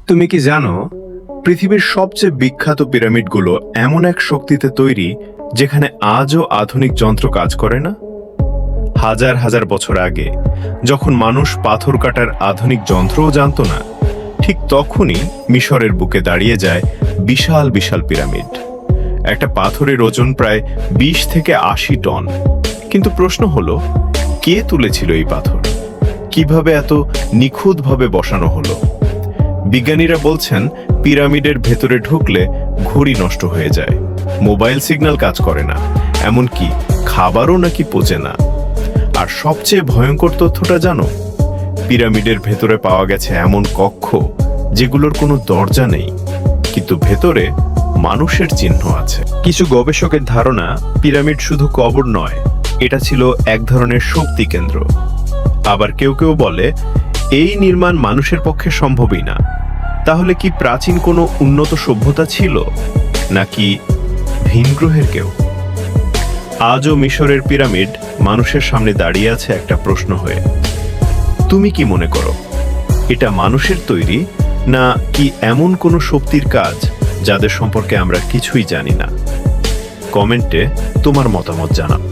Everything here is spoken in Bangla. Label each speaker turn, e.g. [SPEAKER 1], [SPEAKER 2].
[SPEAKER 1] তুমি কি জানো পৃথিবীর সবচেয়ে বিখ্যাত পিরামিডগুলো এমন এক শক্তিতে তৈরি যেখানে আজও আধুনিক যন্ত্র কাজ করে না? হাজার হাজার বছর আগে যখন মানুষ পাথর কাটার আধুনিক যন্ত্রও জানতো না, ঠিক তখনই মিশরের বুকে দাঁড়িয়ে যায় বিশাল বিশাল পিরামিড। একটা পাথরের ওজন প্রায় 20 থেকে 80 টন। কিন্তু প্রশ্ন হলো, কে তুলেছিল এই পাথর? কিভাবে এত নিখুঁতভাবে বসানো হলো? বিজ্ঞানীরা বলছেন পিরামিডের ভেতরে ঢুকলে ঘড়ি নষ্ট হয়ে যায়, মোবাইল সিগন্যাল কাজ করে না, এমনকি খাবারও নাকি পচে না। আর সবচেয়ে ভয়ঙ্কর তথ্যটা জানো? পিরামিডের ভেতরে পাওয়া গেছে এমন কক্ষ যেগুলোর কোনো দরজা নেই, কিন্তু ভেতরে মানুষের চিহ্ন আছে। কিছু গবেষকের ধারণা পিরামিড শুধু কবর নয়, এটা ছিল এক ধরনের শক্তি কেন্দ্র। আবার কেউ কেউ বলে এই নির্মাণ মানুষের পক্ষে সম্ভবই না। তাহলে কি প্রাচীন কোনো উন্নত সভ্যতা ছিল, নাকি ভিন গ্রহের কেউ? আজও মিশরের পিরামিড মানুষের সামনে দাঁড়িয়ে আছে একটা প্রশ্ন হয়ে। তুমি কি মনে করো, এটা মানুষের তৈরি, না কি এমন কোনো শক্তির কাজ যাদের সম্পর্কে আমরা কিছুই জানি না? কমেন্টে তোমার মতামত জানাও।